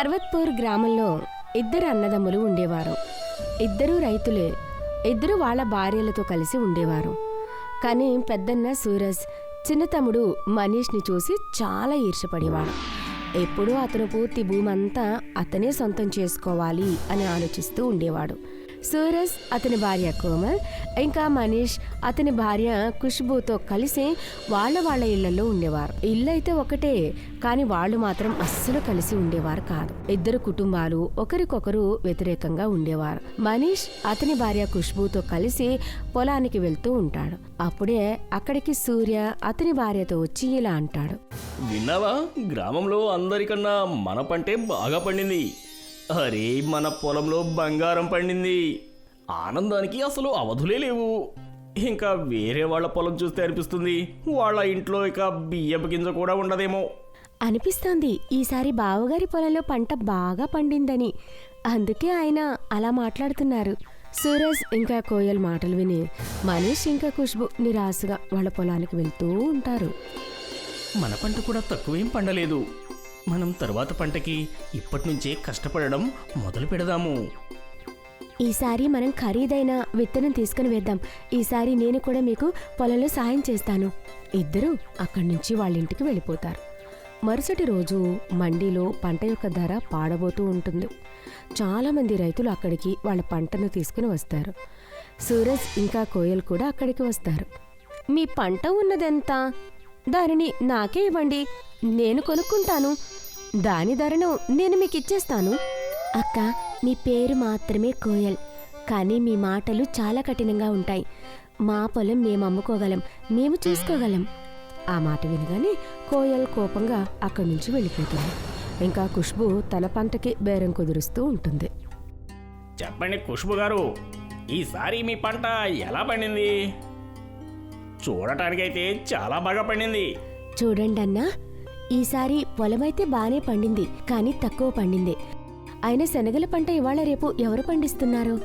పర్వత్పూర్ గ్రామంలో ఇద్దరు అన్నదమ్ములు ఉండేవారు. ఇద్దరూ రైతులే. ఇద్దరు వాళ్ళ భార్యలతో కలిసి ఉండేవారు. కానీ పెద్దన్న సూరజ్ చిన్న తమ్ముడు మనీష్ని చూసి చాలా ఈర్ష్యపడేవాడు. ఎప్పుడూ అతను పూర్తి భూమంతా అతనే సొంతం చేసుకోవాలి అని ఆలోచిస్తూ ఉండేవాడు. సూరజ్ అతని భార్య కోమల్ ఇంకా మనీష్ అతని భార్య ఖుష్బూతో కలిసి వాళ్ళ ఇళ్లలో ఉండేవారు. ఇల్లు అయితే ఒకటే, కానీ వాళ్ళు మాత్రం అస్సలు కలిసి ఉండేవారు కాదు. ఇద్దరు కుటుంబాలు ఒకరికొకరు వ్యతిరేకంగా ఉండేవారు. మనీష్ అతని భార్య ఖుష్బూతో కలిసి పొలానికి వెళ్తూ ఉంటాడు. అప్పుడే అక్కడికి సూర్య అతని భార్యతో వచ్చి ఇలా అంటాడు, విన్నావా, గ్రామంలో అందరికన్నా మన పంటే బాగా పండింది. అరే, మన పొలంలో బంగారం పండింది. ఆనందానికి అసలు అవధులే లేవు. ఇంకా వేరే వాళ్ళ పొలం చూస్తే అనిపిస్తుంది వాళ్ళ ఇంట్లో ఇక బియ్యపు గింజ కూడా ఉండదేమో అనిపిస్తోంది. ఈసారి బావగారి పొలంలో పంట బాగా పండిందని, అందుకే ఆయన అలా మాట్లాడుతున్నారు. సూరజ్ ఇంకా కోయల్ మాటలు విని మనీష్ ఇంకా ఖుష్బు నిరాశగా వాళ్ళ పొలానికి వెళ్తూ ఉంటారు. మన పంట కూడా తక్కువేం పండలేదు. మనం తరువాత పంటకి ఇప్పటి నుంచే కష్టపడడం మొదలు పెడదాము. ఈసారి మనం ఖరీదైన విత్తనం తీసుకుని వేద్దాం. ఈసారి నేను కూడా మీకు పొలంలో సాయం చేస్తాను. ఇద్దరూ అక్కడి నుంచి వాళ్ళ ఇంటికి వెళ్ళిపోతారు. మరుసటి రోజు మండీలో పంట యొక్క ధర పాడబోతూ ఉంటుంది. చాలామంది రైతులు అక్కడికి వాళ్ళ పంటను తీసుకుని వస్తారు. సూరజ్ ఇంకా కోయల్ కూడా అక్కడికి వస్తారు. మీ పంట ఉన్నదెంత? దానిని నాకే ఇవ్వండి, నేను కొనుక్కుంటాను. దాని ధరను నేను మీకు ఇచ్చేస్తాను. అక్క, మీ పేరు మాత్రమే కోయల్, కానీ మీ మాటలు చాలా కఠినంగా ఉంటాయి. మా పొలం మేము అమ్ముకోగలం, మేము చూసుకోగలం. ఆ మాట వినగానే కోయల్ కోపంగా అక్కడి నుంచి వెళ్ళిపోతుంది. ఇంకా ఖుష్బు తన పంటకి బేరం కుదురుస్తూ ఉంటుంది. చెప్పండి ఖుష్బు గారు, ఈసారి మీ పంట ఎలా పండింది? చూడటానికైతే చాలా బాగా పండింది. చూడండి అన్నా, ఈసారి పొలమైతే బానే పండింది, కానీ తక్కువ పండింది. అయినా శనగల పంట ఇవాళ రేపు ఎవరు పండిస్తున్నారు?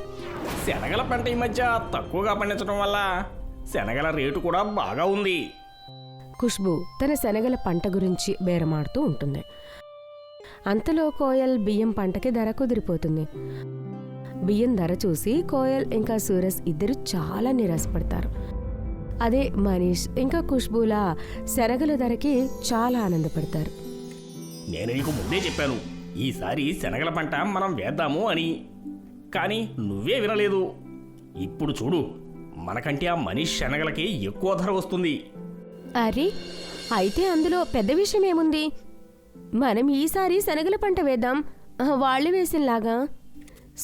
శనగల పంట ఈ మధ్య తక్కువగా పండించడం వల్ల శనగల రేటు కూడా బాగా ఉంది. ఖుష్బు తన శనగల పంట గురించి బేరమాడుతూ ఉంటుంది. అంతలో కోయల్ బియ్యం పంటకి ధర కుదిరిపోతుంది. బియ్యం ధర చూసి కోయల్ ఇంకా సూరజ్ ఇద్దరు చాలా నిరాశపడతారు. అదే మనీష్ ఇంకా ఖుష్బూలా శనగల ధరకి చాలా ఆనందపడతారు. నేను నీకు ముందే చెప్పాను, ఈసారి శనగల పంట మనం వేద్దాము అని. కానీ నువ్వే వినలేదు. ఇప్పుడు చూడు, మనకంటే ఆ మనీష్ శనగలకి ఎక్కువ ధర వస్తుంది. అరే, అయితే అందులో పెద్ద విషయం ఏముంది? మనం ఈసారి శనగల పంట వేద్దాం, వాళ్ళు వేసినలాగా.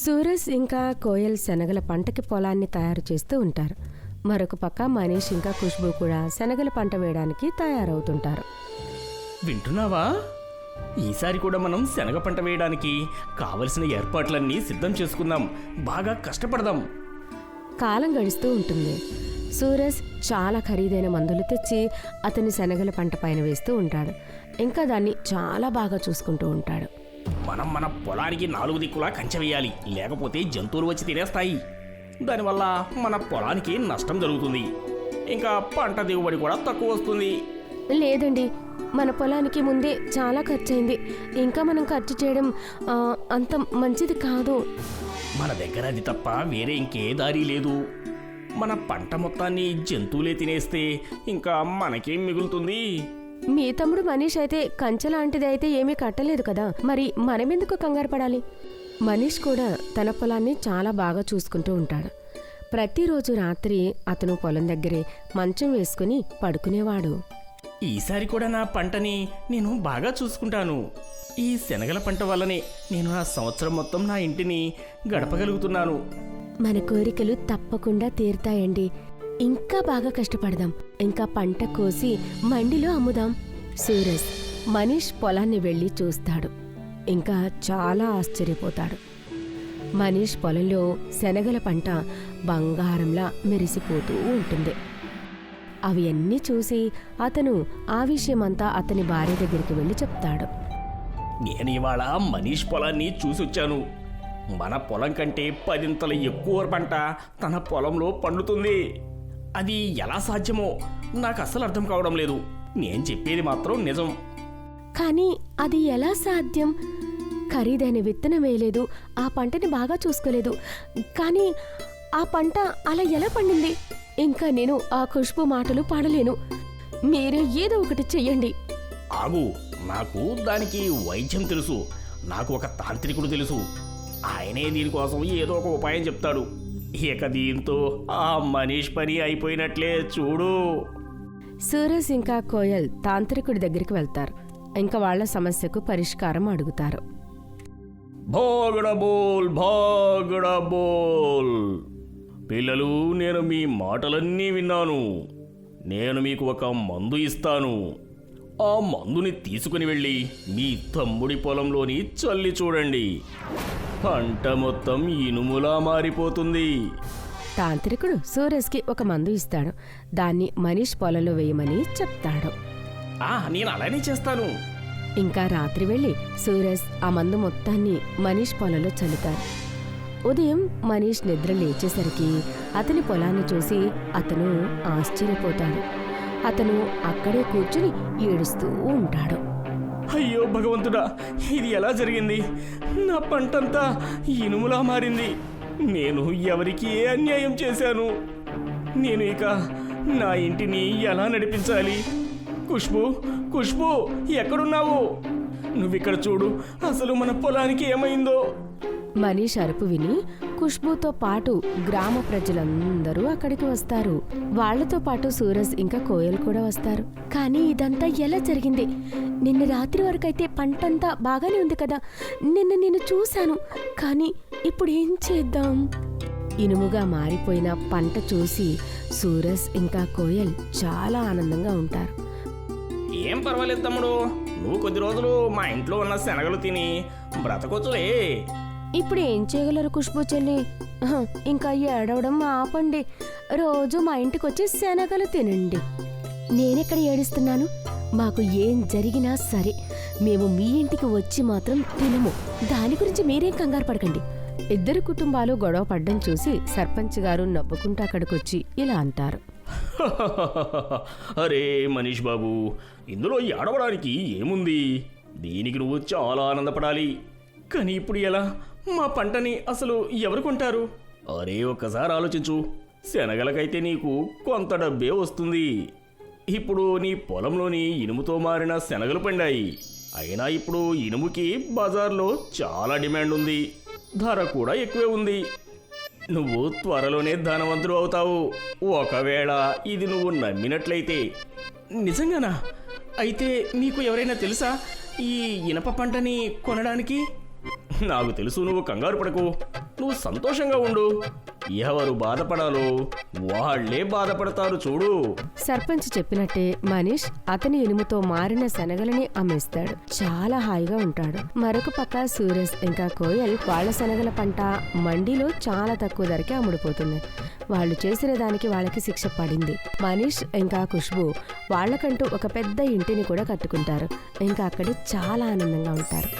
సూరజ్ ఇంకా కోయల్ శనగల పంటకి పొలాన్ని తయారు చేస్తూ ఉంటారు. మరొక పక్క మనీష్ ఇంకా ఖుష్బు కూడా శనగల పంట వేయడానికి తయారవుతుంటారు. వింటున్నావా? ఈసారి కూడా మనం శనగ పంట వేయడానికి కావలసిన ఏర్పాట్లన్నీ సిద్ధం చేసుకుందాం. బాగా కష్టపడదాం. కాలం గడుస్తూ ఉంటుంది. సూరజ్ చాలా ఖరీదైన మందులు తెచ్చి అతని శనగల పంట పైన వేస్తూ ఉంటాడు. ఇంకా దాన్ని చాలా బాగా చూసుకుంటూ ఉంటాడు. మనం మన పొలానికి 4 దిక్కులా కంచె వేయాలి, లేకపోతే జంతువులు వచ్చి తినేస్తాయి. దానివల్ల మన పొలానికి నష్టం జరుగుతుంది. ఇంకా పంట దిగుబడి కూడా తక్కువ వస్తుంది. లేదండి, మన పొలానికి ముందే చాలా ఖర్చయింది. ఇంకా మనం ఖర్చు చేయడం అంత మంచిది కాదు. మన దగ్గర అది తప్ప వేరే ఇంకే దారి లేదు. మన పంట మొత్తాన్ని జంతువులే తినేస్తే ఇంకా మనకేం మిగులుతుంది? మీ తమ్ముడు మనీష్ అయితే కంచె లాంటిది అయితే ఏమీ కట్టలేదు కదా, మరి మనమెందుకు కంగారు పడాలి? మనీష్ కూడా తన పొలాన్ని చాలా బాగా చూసుకుంటూ ఉంటాడు. ప్రతిరోజు రాత్రి అతను పొలం దగ్గరే మంచం వేసుకుని పడుకునేవాడు. ఈసారి కూడా నా పంటని నేను బాగా చూసుకుంటాను. ఈ శనగల పంట వల్లనే నేను నా సంవత్సరం మొత్తం నా ఇంటిని గడపగలుగుతున్నాను. మన కోరికలు తప్పకుండా తీరుతాయండి. ఇంకా బాగా కష్టపడదాం. ఇంకా పంట కోసి మండిలో అమ్ముదాం. సూరజ్ మనీష్ పొలాన్ని వెళ్ళి చూస్తాడు. ఇంకా చాలా ఆశ్చర్యపోతాడు. మనీష్ పొలంలో శనగల పంట బంగారంలా మెరిసిపోతూ ఉంటుంది. అవి అన్నీ చూసి అతను ఆ విషయమంతా అతని భార్య దగ్గరికి వెళ్ళి చెప్తాడు. నేను ఇవాళ మనీష్ పొలాన్ని చూసొచ్చాను. మన పొలం కంటే 10 ఎక్కువ పంట తన పొలంలో పండుతుంది. అది ఎలా సాధ్యమో నాకు అస్సలు అర్థం కావడం లేదు. నేను చెప్పేది మాత్రం నిజం. కానీ అది ఎలా సాధ్యం? ఖరీదైన విత్తనం వేయలేదు, ఆ పంటని బాగా చూసుకోలేదు. కానీ ఆ పంట అలా ఎలా పండింది? ఇంకా నేను ఆ ఖుష్బు మాటలు పాడలేను. మీరే ఏదో ఒకటి చెయ్యండి. ఆగు, నాకు దానికి వైద్యం తెలుసు. నాకు ఒక తాంత్రికుడు తెలుసు. ఆయనే దీనికోసం ఏదో ఒక ఉపాయం చెప్తాడు. ఇక దీంతో ఆ మనీష్ పని అయిపోయినట్లే చూడు. సూరజ్ ఇంకా కోయల్ తాంత్రికుడి దగ్గరికి వెళ్తారు. ఇంకా వాళ్ళ సమస్యకు పరిష్కారం అడుగుతారు. భాగడబోల్ భాగడబోల్. పిల్లలు, నేను మీ మాటలన్నీ విన్నాను. నేను మీకు ఒక మందు ఇస్తాను. ఆ మందుని తీసుకుని వెళ్ళి మీ తమ్ముడి పొలంలోని చల్లి చూడండి. పంట మొత్తం ఇనుములా మారిపోతుంది. తాంత్రికుడు సూరజ్కి ఒక మందు ఇస్తాడు. దాన్ని మనీష్ పొలంలో వేయమని చెప్తాడు. నేను అలానే చేస్తాను. ఇంకా రాత్రి వెళ్ళి సూరజ్ ఆ మందు మొత్తాన్ని మనీష్ పొలంలో చల్లుతారు. ఉదయం మనీష్ నిద్ర లేచేసరికి అతని పొలాన్ని చూసి అతను ఆశ్చర్యపోతాడు. అతను అక్కడే కూర్చుని ఏడుస్తూ ఉంటాడు. అయ్యో భగవంతుడా, ఇది ఎలా జరిగింది? నా పంటంతా ఇనుములా మారింది. నేను ఎవరికి ఏ అన్యాయం చేశాను? నేను ఇక నా ఇంటిని ఎలా నడిపించాలి? ఖుష్బూ, ఖుష్బూ, ఎక్కడున్నావు? నువ్విక్కడ చూడు, అసలు మన పొలానికి ఏమైందో? మనీష్ అరుపు విని ఖుష్బూతో పాటు గ్రామ ప్రజలందరూ అక్కడికి వస్తారు. వాళ్లతో పాటు సూరజ్ ఇంకా కోయల్ కూడా వస్తారు. కానీ ఇదంతా ఎలా జరిగింది? నిన్న రాత్రి వరకైతే పంటంతా బాగానే ఉంది కదా. నిన్న నేను చూశాను. కానీ ఇప్పుడు ఏం చేద్దాం? ఇనుముగా మారిపోయిన పంట చూసి సూరజ్ ఇంకా కోయల్ చాలా ఆనందంగా ఉంటారు. ఏం పర్వాలేదు తమ్ముడు, నువ్వు కొద్ది రోజులు మా ఇంట్లో ఉన్న శనగలు తిని బ్రతకొచ్చులే. ఇప్పుడు ఏం చేయగలరు ఖుష్బూ చెల్లి? ఇంకా ఏడవడం ఆపండి. రోజు మా ఇంటికి వచ్చి శనగలు తినండి. నేనెక్కడ ఏడుస్తున్నాను? మాకు ఏం జరిగినా సరే మేము మీ ఇంటికి వచ్చి మాత్రం తినము. దాని గురించి మీరేం కంగారు పడకండి. ఇద్దరు కుటుంబాలు గొడవ పడ్డం చూసి సర్పంచ్ గారు నవ్వుకుంటూ అక్కడికొచ్చి ఇలా అంటారు. అరే మనీష్ బాబు, ఇందులో ఏడవడానికి ఏముంది? దీనికి నువ్వు చాలా ఆనందపడాలి. కానీ ఇప్పుడు ఎలా? మా పంటని అసలు ఎవరు కొంటారు? అరే ఒక్కసారి ఆలోచించు. శనగలకైతే నీకు కొంత డబ్బే వస్తుంది. ఇప్పుడు నీ పొలంలోని ఇనుముతో మారిన శనగలు పండాయి. అయినా ఇప్పుడు ఇనుముకి బజార్లో చాలా డిమాండ్ ఉంది. ధర కూడా ఎక్కువే ఉంది. నువ్వు త్వరలోనే ధనవంతుడు అవుతావు, ఒకవేళ ఇది నువ్వు నమ్మినట్లయితే. నిజంగానా? అయితే నీకు ఎవరైనా తెలుసా ఈ ఇనప పంటని కొనడానికి? నాకు తెలుసు, నువ్వు కంగారు పడకు. నువ్వు సంతోషంగా ఉండు. ఎవరు బాధపడాలో వాళ్లే బాధపడతారు చూడు. సర్పంచ్ చెప్పినట్టే మనీష్ అతని ఇనుముతో మారిన శనగలని అమ్మేస్తాడు. చాలా హాయిగా ఉంటాడు. మరొక పక్క సూరజ్ ఇంకా కోయల్ వాళ్ళ శనగల పంట మండీలో చాలా తక్కువ ధరకే అమ్ముడుపోతుంది. వాళ్ళు చేసిన దానికి వాళ్ళకి శిక్ష పడింది. మనీష్ ఇంకా ఖుష్బూ వాళ్ళకంటూ ఒక పెద్ద ఇంటిని కూడా కట్టుకుంటారు. ఇంకా అక్కడే చాలా ఆనందంగా ఉంటారు.